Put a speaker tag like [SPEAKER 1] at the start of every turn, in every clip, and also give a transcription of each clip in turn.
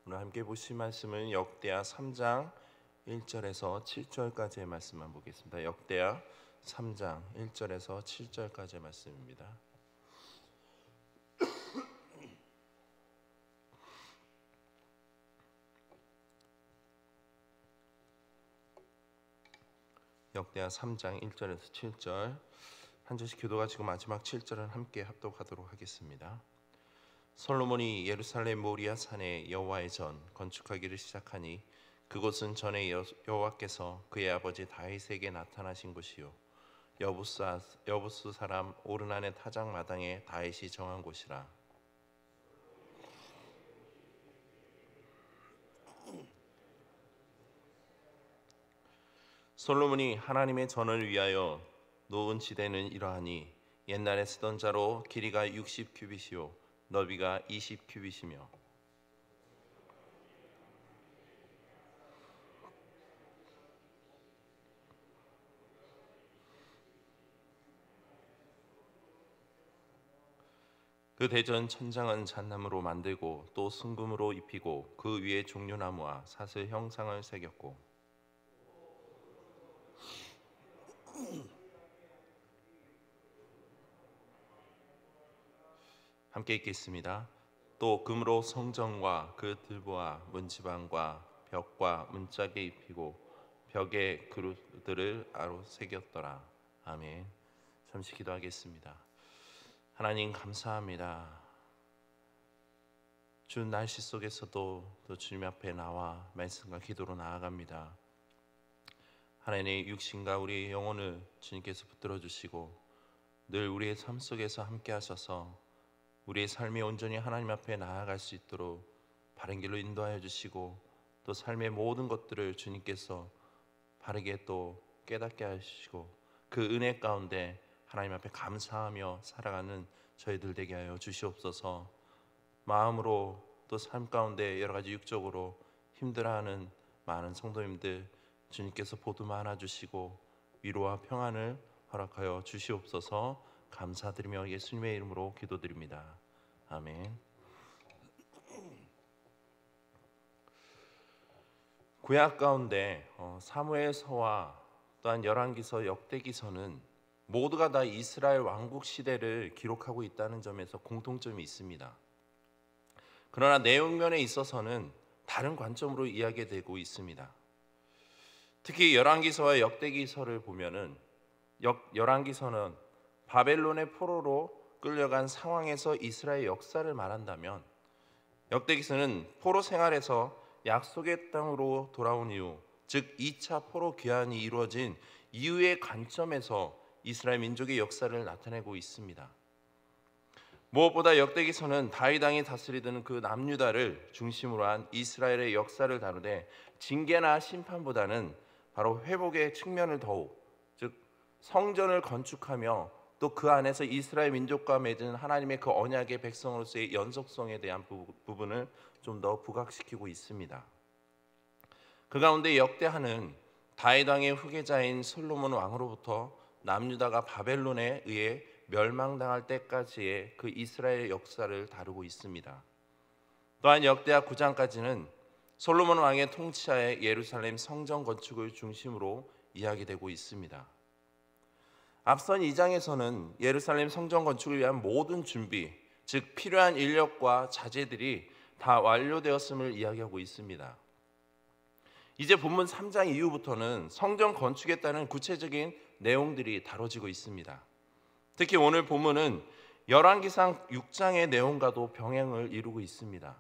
[SPEAKER 1] 오늘 함께 보실 말씀은 역대하 3장 1절에서 7절까지의 말씀만 보겠습니다. 역대하 3장 1절에서 7절까지의 말씀입니다. 역대하 3장 1절에서 7절 한 절씩 교도가 지금 마지막 7절은 함께 합독하도록 하겠습니다. 솔로몬이 예루살렘 모리아 산에 여호와의 전 건축하기를 시작하니 그곳은 전에 여호와께서 그의 아버지 다윗에게 나타나신 곳이요 여부스 사람 오르난의 타작 마당에 다윗이 정한 곳이라. 솔로몬이 하나님의 전을 위하여 놓은 지대는 이러하니 옛날에 쓰던 자로 길이가 60규빗이요 너비가 20규빗이며 그 대전 천장은 잣나무로 만들고 또 순금으로 입히고 그 위에 종려나무와 사슬 형상을 새겼고 함께 읽겠습니다. 또 금으로 성전과 그 들보와 문지방과 벽과 문짝에 입히고 벽에 그릇들을 아로 새겼더라. 아멘. 잠시 기도하겠습니다. 하나님 감사합니다. 주 날씨 속에서도 또 주님 앞에 나와 말씀과 기도로 나아갑니다. 하나님의 육신과 우리의 영혼을 주님께서 붙들어 주시고 늘 우리의 삶 속에서 함께 하셔서 우리의 삶이 온전히 하나님 앞에 나아갈 수 있도록 바른 길로 인도하여 주시고 또 삶의 모든 것들을 주님께서 바르게 또 깨닫게 하시고 그 은혜 가운데 하나님 앞에 감사하며 살아가는 저희들 되게 하여 주시옵소서. 마음으로 또 삶 가운데 여러 가지 육적으로 힘들어하는 많은 성도님들 주님께서 보듬어 안아주시고 위로와 평안을 허락하여 주시옵소서. 감사드리며 예수님의 이름으로 기도드립니다. 아멘. 구약 가운데 사무엘서와 또한 열왕기서, 역대기서는 모두가 다 이스라엘 왕국 시대를 기록하고 있다는 점에서 공통점이 있습니다. 그러나 내용면에 있어서는 다른 관점으로 이야기되고 있습니다. 특히 열왕기서와 역대기서를 보면은 열왕기서는 바벨론의 포로로 끌려간 상황에서 이스라엘 역사를 말한다면 역대기서는 포로 생활에서 약속의 땅으로 돌아온 이후, 즉 2차 포로 귀환이 이루어진 이후의 관점에서 이스라엘 민족의 역사를 나타내고 있습니다. 무엇보다 역대기서는 다윗 왕이 다스리던 그 남유다를 중심으로 한 이스라엘의 역사를 다루되 징계나 심판보다는 바로 회복의 측면을 더욱, 즉 성전을 건축하며 또 그 안에서 이스라엘 민족과 맺은 하나님의 그 언약의 백성으로서의 연속성에 대한 부분을 좀 더 부각시키고 있습니다. 그 가운데 역대하는 다윗 왕의 후계자인 솔로몬 왕으로부터 남유다가 바벨론에 의해 멸망당할 때까지의 그 이스라엘 역사를 다루고 있습니다. 또한 역대하 9장까지는 솔로몬 왕의 통치하에 예루살렘 성전 건축을 중심으로 이야기되고 있습니다. 앞선 2장에서는 예루살렘 성전 건축을 위한 모든 준비, 즉 필요한 인력과 자재들이 다 완료되었음을 이야기하고 있습니다. 이제 본문 3장 이후부터는 성전 건축에 따른 구체적인 내용들이 다뤄지고 있습니다. 특히 오늘 본문은 열왕기상 6장의 내용과도 병행을 이루고 있습니다.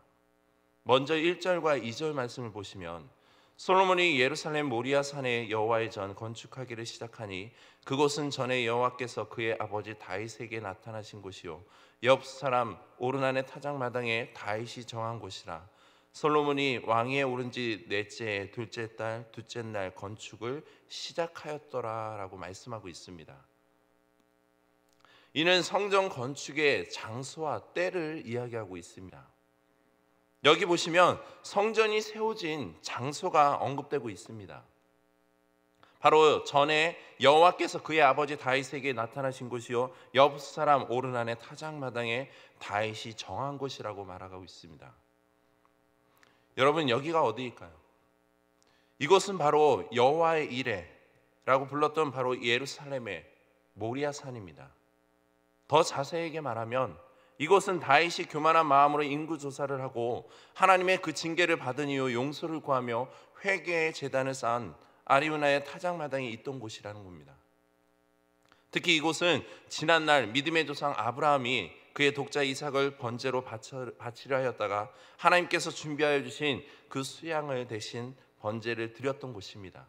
[SPEAKER 1] 먼저 1절과 2절 말씀을 보시면 솔로몬이 예루살렘 모리아 산에 여호와의 전 건축하기를 시작하니 그곳은 전에 여호와께서 그의 아버지 다윗에게 나타나신 곳이요 여부스 사람 오르난의 타작 마당에 다윗이 정한 곳이라. 솔로몬이 왕위에 오른 지 넷째 둘째 달 둘째 날 건축을 시작하였더라라고 말씀하고 있습니다. 이는 성전 건축의 장소와 때를 이야기하고 있습니다. 여기 보시면 성전이 세워진 장소가 언급되고 있습니다. 바로 전에 여호와께서 그의 아버지 다윗에게 나타나신 곳이요 여부스 사람 오르난의 타작 마당에 다윗이 정한 곳이라고 말하고 있습니다. 여러분, 여기가 어디일까요? 이곳은 바로 여호와의 이레라고 불렀던 바로 예루살렘의 모리아 산입니다. 더 자세하게 말하면 이곳은 다윗이 교만한 마음으로 인구 조사를 하고 하나님의 그 징계를 받은 이후 용서를 구하며 회개의 제단을 쌓은 아리우나의 타작마당이 있던 곳이라는 겁니다. 특히 이곳은 지난날 믿음의 조상 아브라함이 그의 독자 이삭을 번제로 바치려 하였다가 하나님께서 준비하여 주신 그 수양을 대신 번제를 드렸던 곳입니다.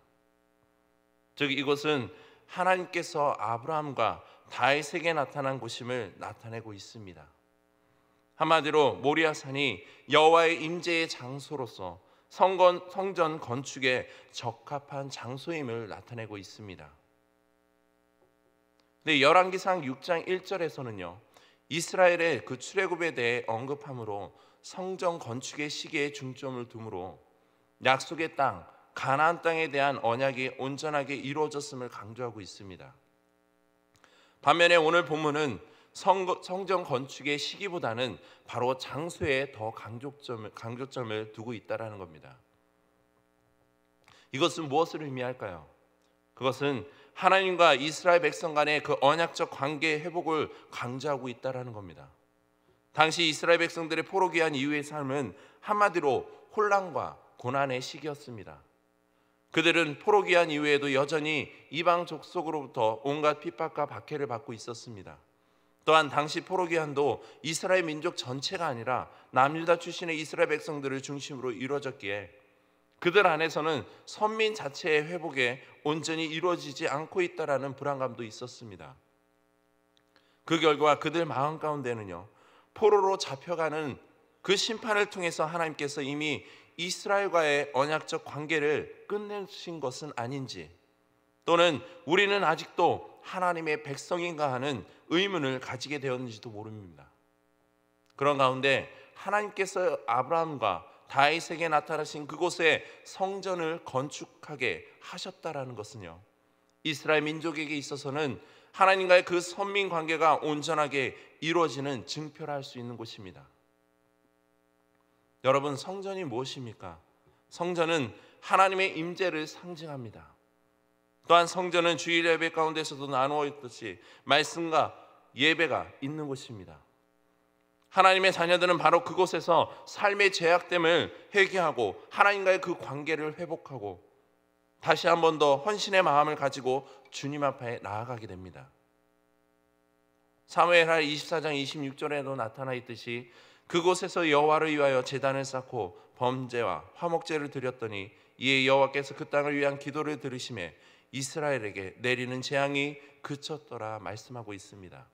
[SPEAKER 1] 즉 이곳은 하나님께서 아브라함과 다윗에게 나타난 곳임을 나타내고 있습니다. 한마디로 모리아산이 여호와의 임재의 장소로서 성전 건축에 적합한 장소임을 나타내고 있습니다. 근데 열왕기상 6장 1절에서는요, 이스라엘의 그 출애굽에 대해 언급함으로 성전 건축의 시기에 중점을 두므로 약속의 땅 가나안 땅에 대한 언약이 온전하게 이루어졌음을 강조하고 있습니다. 반면에 오늘 본문은 성전 건축의 시기보다는 바로 장소에 더 강조점을 두고 있다는 겁니다. 이것은 무엇을 의미할까요? 그것은 하나님과 이스라엘 백성 간의 그 언약적 관계의 회복을 강조하고 있다는 겁니다. 당시 이스라엘 백성들의 포로기한 이후의 삶은 한마디로 혼란과 고난의 시기였습니다. 그들은 포로기한 이후에도 여전히 이방 족속으로부터 온갖 핍박과 박해를 받고 있었습니다. 또한 당시 포로기한도 이스라엘 민족 전체가 아니라 남유다 출신의 이스라엘 백성들을 중심으로 이루어졌기에 그들 안에서는 선민 자체의 회복에 온전히 이루어지지 않고 있다라는 불안감도 있었습니다. 그 결과 그들 마음 가운데는요, 포로로 잡혀가는 그 심판을 통해서 하나님께서 이미 이스라엘과의 언약적 관계를 끝내신 것은 아닌지, 또는 우리는 아직도 하나님의 백성인가 하는 의문을 가지게 되었는지도 모릅니다. 그런 가운데 하나님께서 아브라함과 다윗에게 나타나신 그곳에 성전을 건축하게 하셨다라는 것은요, 이스라엘 민족에게 있어서는 하나님과의 그 선민 관계가 온전하게 이루어지는 증표를 할 수 있는 곳입니다. 여러분, 성전이 무엇입니까? 성전은 하나님의 임재를 상징합니다. 또한 성전은 주일 예배 가운데서도 나누어 있듯이 말씀과 예배가 있는 곳입니다. 하나님의 자녀들은 바로 그곳에서 삶의 죄악됨을 회개하고 하나님과의 그 관계를 회복하고 다시 한 번 더 헌신의 마음을 가지고 주님 앞에 나아가게 됩니다. 사무엘하 24장 26절에도 나타나 있듯이 그곳에서 여호와를 위하여 제단을 쌓고 범제와 화목제를 드렸더니 이에 여호와께서 그 땅을 위한 기도를 들으시매 이스라엘에게 내리는 재앙이 그쳤더라 말씀하고 있습니다.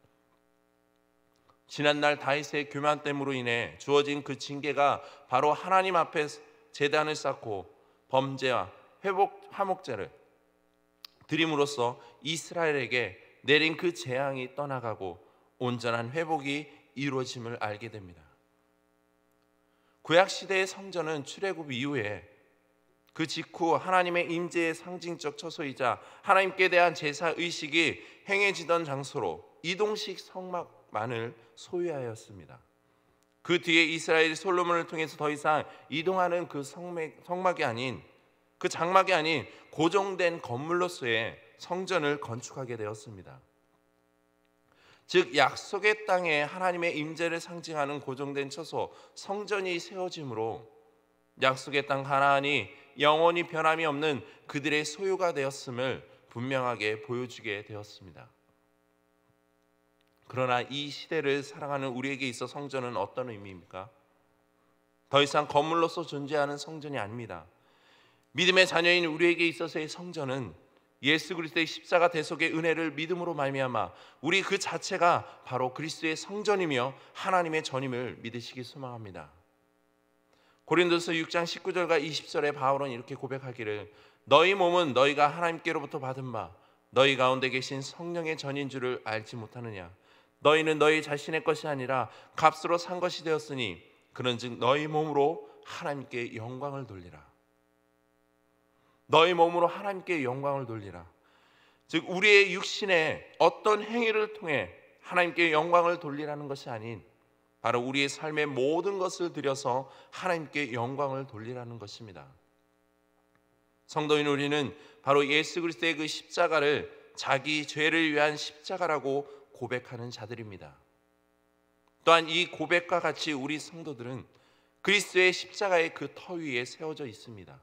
[SPEAKER 1] 지난날 다윗의 교만됨으로 인해 주어진 그 징계가 바로 하나님 앞에 제단을 쌓고 범제와 화목제를 드림으로써 이스라엘에게 내린 그 재앙이 떠나가고 온전한 회복이 이루어짐을 알게 됩니다. 구약시대의 성전은 출애굽 이후에 그 직후 하나님의 임재의 상징적 처소이자 하나님께 대한 제사의식이 행해지던 장소로 이동식 성막만을 소유하였습니다. 그 뒤에 이스라엘이 솔로몬을 통해서 더 이상 이동하는 그 성막이 아닌, 그 장막이 아닌 고정된 건물로서의 성전을 건축하게 되었습니다. 즉 약속의 땅에 하나님의 임재를 상징하는 고정된 처소 성전이 세워짐으로 약속의 땅 가나안이 영원히 변함이 없는 그들의 소유가 되었음을 분명하게 보여주게 되었습니다. 그러나 이 시대를 살아가는 우리에게 있어 성전은 어떤 의미입니까? 더 이상 건물로서 존재하는 성전이 아닙니다. 믿음의 자녀인 우리에게 있어서의 성전은 예수 그리스도의 십자가 대속의 은혜를 믿음으로 말미암아 우리 그 자체가 바로 그리스도의 성전이며 하나님의 전임을 믿으시기 소망합니다. 고린도서 6장 19절과 20절에 바울은 이렇게 고백하기를 너희 몸은 너희가 하나님께로부터 받은 바 너희 가운데 계신 성령의 전인 줄을 알지 못하느냐. 너희는 너희 자신의 것이 아니라 값으로 산 것이 되었으니 그런즉 너희 몸으로 하나님께 영광을 돌리라. 너희 몸으로 하나님께 영광을 돌리라. 즉 우리의 육신의 어떤 행위를 통해 하나님께 영광을 돌리라는 것이 아닌 바로 우리의 삶의 모든 것을 들여서 하나님께 영광을 돌리라는 것입니다. 성도인 우리는 바로 예수 그리스도의 그 십자가를 자기 죄를 위한 십자가라고 고백하는 자들입니다. 또한 이 고백과 같이 우리 성도들은 그리스도의 십자가의 그 터 위에 세워져 있습니다.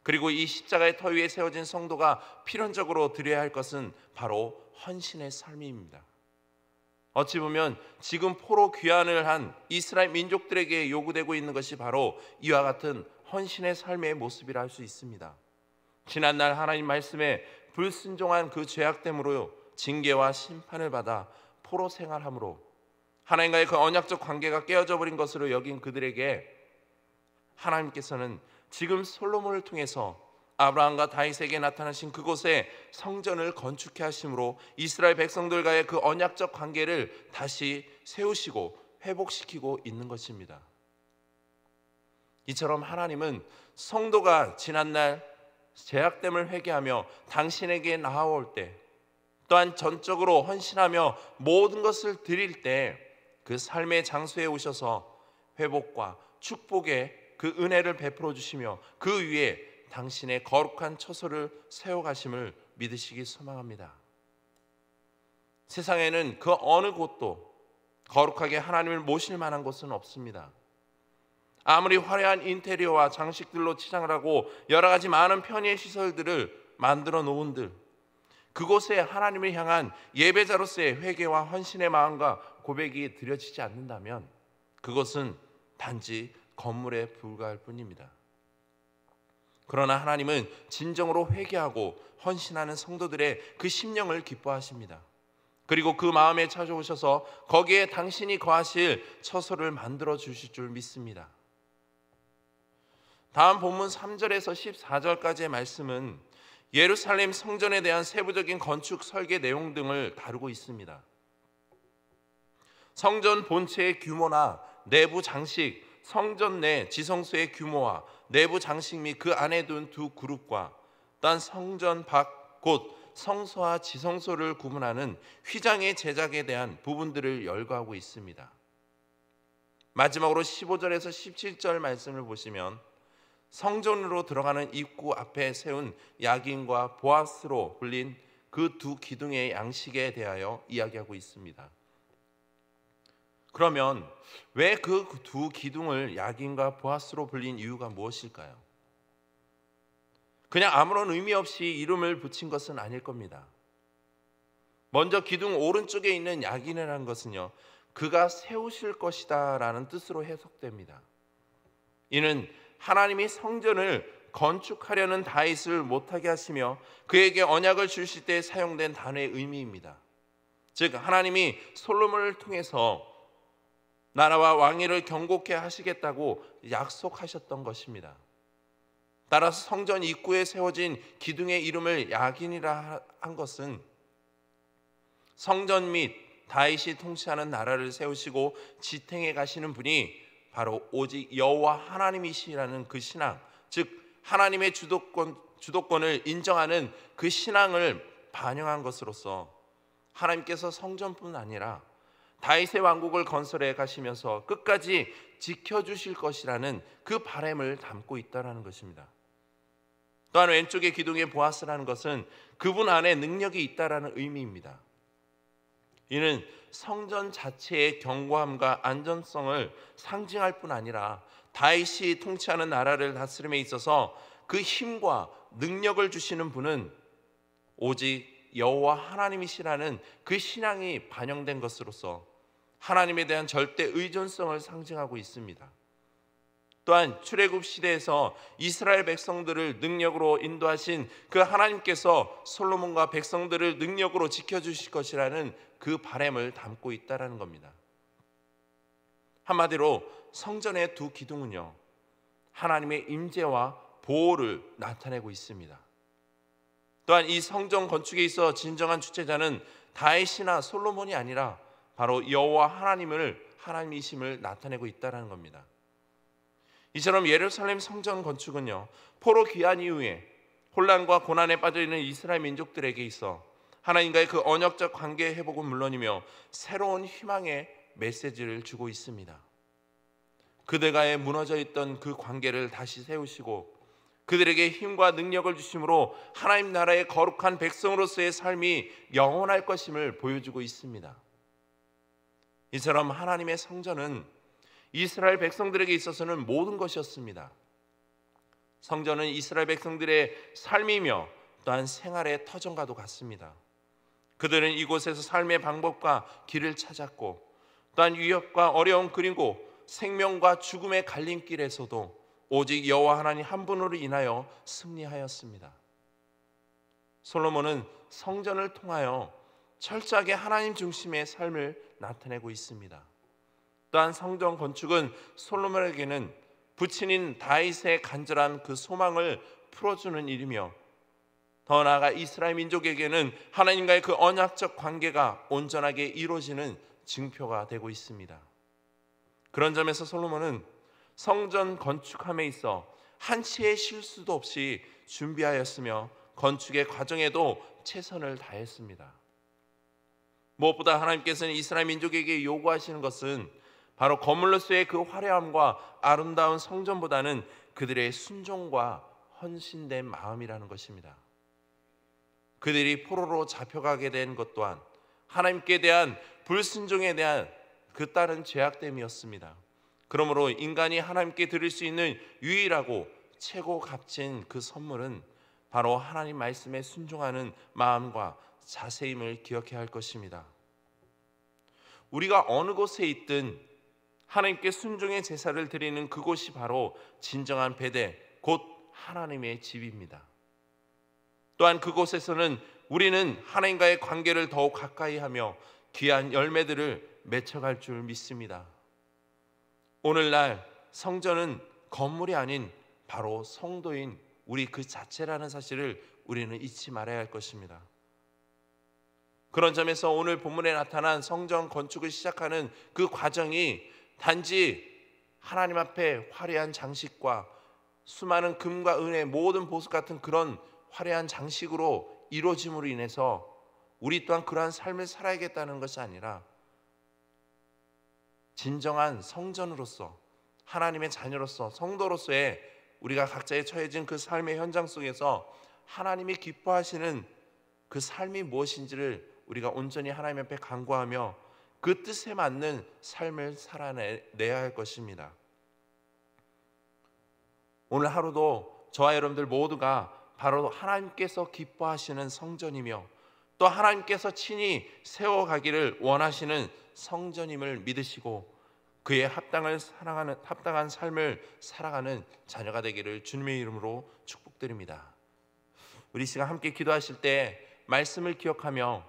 [SPEAKER 1] 그리고 이 십자가의 터 위에 세워진 성도가 필연적으로 드려야 할 것은 바로 헌신의 삶입니다. 어찌 보면 지금 포로 귀환을 한 이스라엘 민족들에게 요구되고 있는 것이 바로 이와 같은 헌신의 삶의 모습이라 할 수 있습니다. 지난날 하나님 말씀에 불순종한 그 죄악됨으로 징계와 심판을 받아 포로 생활함으로 하나님과의 그 언약적 관계가 깨어져 버린 것으로 여긴 그들에게 하나님께서는 지금 솔로몬을 통해서 아브라함과 다윗에게 나타나신 그곳에 성전을 건축해 하심으로 이스라엘 백성들과의 그 언약적 관계를 다시 세우시고 회복시키고 있는 것입니다. 이처럼 하나님은 성도가 지난날 죄악됨을 회개하며 당신에게 나아올 때, 또한 전적으로 헌신하며 모든 것을 드릴 때 그 삶의 장소에 오셔서 회복과 축복의 그 은혜를 베풀어 주시며 그 위에 당신의 거룩한 처소를 세워가심을 믿으시기 소망합니다. 세상에는 그 어느 곳도 거룩하게 하나님을 모실 만한 곳은 없습니다. 아무리 화려한 인테리어와 장식들로 치장을 하고 여러 가지 많은 편의 시설들을 만들어 놓은들 그곳에 하나님을 향한 예배자로서의 회개와 헌신의 마음과 고백이 드려지지 않는다면 그것은 단지 건물에 불과할 뿐입니다. 그러나 하나님은 진정으로 회개하고 헌신하는 성도들의 그 심령을 기뻐하십니다. 그리고 그 마음에 찾아오셔서 거기에 당신이 거하실 처소를 만들어 주실 줄 믿습니다. 다음 본문 3절에서 14절까지의 말씀은 예루살렘 성전에 대한 세부적인 건축 설계 내용 등을 다루고 있습니다. 성전 본체의 규모나 내부 장식, 성전 내 지성소의 규모와 내부 장식 및 그 안에 둔 두 그룹과 또한 성전 밖 곧 성소와 지성소를 구분하는 휘장의 제작에 대한 부분들을 열거하고 있습니다. 마지막으로 15절에서 17절 말씀을 보시면 성전으로 들어가는 입구 앞에 세운 야긴과 보아스로 불린 그 두 기둥의 양식에 대하여 이야기하고 있습니다. 그러면 왜 그 두 기둥을 야긴과 보아스로 불린 이유가 무엇일까요? 그냥 아무런 의미 없이 이름을 붙인 것은 아닐 겁니다. 먼저 기둥 오른쪽에 있는 야긴이라는 것은요, 그가 세우실 것이다 라는 뜻으로 해석됩니다. 이는 하나님이 성전을 건축하려는 다윗을 못하게 하시며 그에게 언약을 주실 때 사용된 단어의 의미입니다. 즉 하나님이 솔로몬을 통해서 나라와 왕위를 경고케 하시겠다고 약속하셨던 것입니다. 따라서 성전 입구에 세워진 기둥의 이름을 야긴이라 한 것은 성전 및 다윗이 통치하는 나라를 세우시고 지탱해 가시는 분이 바로 오직 여호와 하나님이시라는 그 신앙, 즉 하나님의 주도권을 인정하는 그 신앙을 반영한 것으로서 하나님께서 성전뿐 아니라 다윗의 왕국을 건설해 가시면서 끝까지 지켜주실 것이라는 그 바람을 담고 있다는 것입니다. 또한 왼쪽의 기둥의 보아스라는 것은 그분 안에 능력이 있다라는 의미입니다. 이는 성전 자체의 견고함과 안전성을 상징할 뿐 아니라 다윗이 통치하는 나라를 다스림에 있어서 그 힘과 능력을 주시는 분은 오직 여호와 하나님이시라는 그 신앙이 반영된 것으로서 하나님에 대한 절대 의존성을 상징하고 있습니다. 또한 출애굽 시대에서 이스라엘 백성들을 능력으로 인도하신 그 하나님께서 솔로몬과 백성들을 능력으로 지켜주실 것이라는 그 바람을 담고 있다는 겁니다. 한마디로 성전의 두 기둥은요, 하나님의 임재와 보호를 나타내고 있습니다. 또한 이 성전 건축에 있어 진정한 주체자는 다윗이나 솔로몬이 아니라 바로 여호와 하나님이심을 나타내고 있다는 겁니다. 이처럼 예루살렘 성전 건축은요, 포로 귀환 이후에 혼란과 고난에 빠져 있는 이스라엘 민족들에게 있어 하나님과의 그 언약적 관계 회복은 물론이며 새로운 희망의 메시지를 주고 있습니다. 그들과의 무너져 있던 그 관계를 다시 세우시고 그들에게 힘과 능력을 주심으로 하나님 나라의 거룩한 백성으로서의 삶이 영원할 것임을 보여주고 있습니다. 이처럼 하나님의 성전은 이스라엘 백성들에게 있어서는 모든 것이었습니다. 성전은 이스라엘 백성들의 삶이며 또한 생활의 터전과도 같습니다. 그들은 이곳에서 삶의 방법과 길을 찾았고 또한 위협과 어려움 그리고 생명과 죽음의 갈림길에서도 오직 여호와 하나님 한 분으로 인하여 승리하였습니다. 솔로몬은 성전을 통하여 철저하게 하나님 중심의 삶을 나타내고 있습니다. 또한 성전 건축은 솔로몬에게는 부친인 다윗의 간절한 그 소망을 풀어주는 일이며 더 나아가 이스라엘 민족에게는 하나님과의 그 언약적 관계가 온전하게 이루어지는 증표가 되고 있습니다. 그런 점에서 솔로몬은 성전 건축함에 있어 한치의 실수도 없이 준비하였으며 건축의 과정에도 최선을 다했습니다. 무엇보다 하나님께서는 이스라엘 민족에게 요구하시는 것은 바로 건물로서의 그 화려함과 아름다운 성전보다는 그들의 순종과 헌신된 마음이라는 것입니다. 그들이 포로로 잡혀가게 된 것 또한 하나님께 대한 불순종에 대한 그 따른 죄악됨이었습니다. 그러므로 인간이 하나님께 드릴 수 있는 유일하고 최고 값진 그 선물은 바로 하나님 말씀에 순종하는 마음과 자세임을 기억해야 할 것입니다. 우리가 어느 곳에 있든 하나님께 순종의 제사를 드리는 그곳이 바로 진정한 베델, 곧 하나님의 집입니다. 또한 그곳에서는 우리는 하나님과의 관계를 더욱 가까이 하며 귀한 열매들을 맺어갈 줄 믿습니다. 오늘날 성전은 건물이 아닌 바로 성도인 우리 그 자체라는 사실을 우리는 잊지 말아야 할 것입니다. 그런 점에서 오늘 본문에 나타난 성전 건축을 시작하는 그 과정이 단지 하나님 앞에 화려한 장식과 수많은 금과 은의 모든 보석 같은 그런 화려한 장식으로 이루어짐으로 인해서 우리 또한 그러한 삶을 살아야겠다는 것이 아니라 진정한 성전으로서 하나님의 자녀로서 성도로서의 우리가 각자의 처해진 그 삶의 현장 속에서 하나님이 기뻐하시는 그 삶이 무엇인지를 우리가 온전히 하나님 앞에 간구하며 그 뜻에 맞는 삶을 살아내야 할 것입니다. 오늘 하루도 저와 여러분들 모두가 바로 하나님께서 기뻐하시는 성전이며 또 하나님께서 친히 세워가기를 원하시는 성전임을 믿으시고 그의 합당한 삶을 살아가는 자녀가 되기를 주님의 이름으로 축복드립니다. 우리 시간 함께 기도하실 때 말씀을 기억하며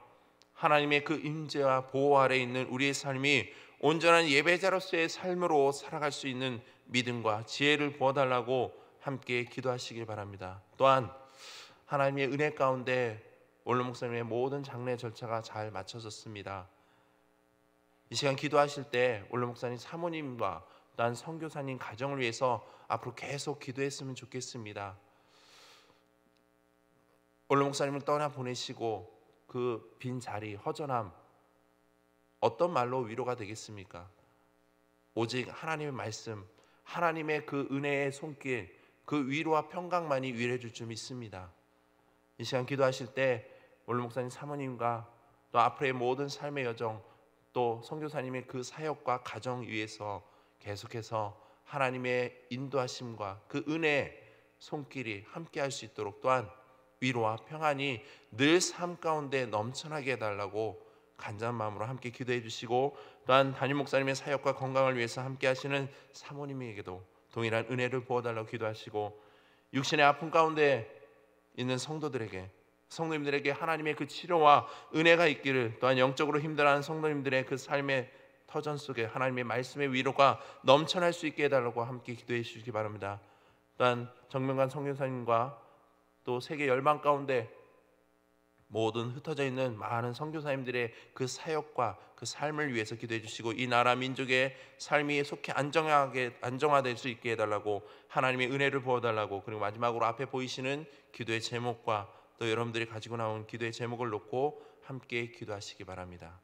[SPEAKER 1] 하나님의 그 임재와 보호 아래 있는 우리의 삶이 온전한 예배자로서의 삶으로 살아갈 수 있는 믿음과 지혜를 부어달라고 함께 기도하시길 바랍니다. 또한 하나님의 은혜 가운데 오늘 목사님의 모든 장례 절차가 잘 마쳐졌습니다. 이 시간 기도하실 때 오늘 목사님 사모님과 또한 선교사님 가정을 위해서 앞으로 계속 기도했으면 좋겠습니다. 오늘 목사님을 떠나 보내시고 그 빈 자리, 허전함 어떤 말로 위로가 되겠습니까? 오직 하나님의 말씀, 하나님의 그 은혜의 손길, 그 위로와 평강만이 위로해 줄 줄 믿습니다. 이 시간 기도하실 때 오늘 목사님 사모님과 또 앞으로의 모든 삶의 여정 또 선교사님의 그 사역과 가정 위에서 계속해서 하나님의 인도하심과 그 은혜의 손길이 함께 할 수 있도록 또한 위로와 평안이 늘 삶 가운데 넘쳐나게 해달라고 간절한 마음으로 함께 기도해 주시고 또한 담임 목사님의 사역과 건강을 위해서 함께 하시는 사모님에게도 동일한 은혜를 부어달라고 기도하시고 육신의 아픔 가운데 있는 성도님들에게 하나님의 그 치료와 은혜가 있기를 또한 영적으로 힘들어하는 성도님들의 그 삶의 터전 속에 하나님의 말씀의 위로가 넘쳐날 수 있게 해달라고 함께 기도해 주시기 바랍니다. 또한 정명관 선교사님과 또 세계 열방 가운데 모든 흩어져 있는 많은 선교사님들의 그 사역과 그 삶을 위해서 기도해 주시고 이 나라 민족의 삶이 속히 안정화될 수 있게 해달라고 하나님의 은혜를 부어달라고 그리고 마지막으로 앞에 보이시는 기도의 제목과 또 여러분들이 가지고 나온 기도의 제목을 놓고 함께 기도하시기 바랍니다.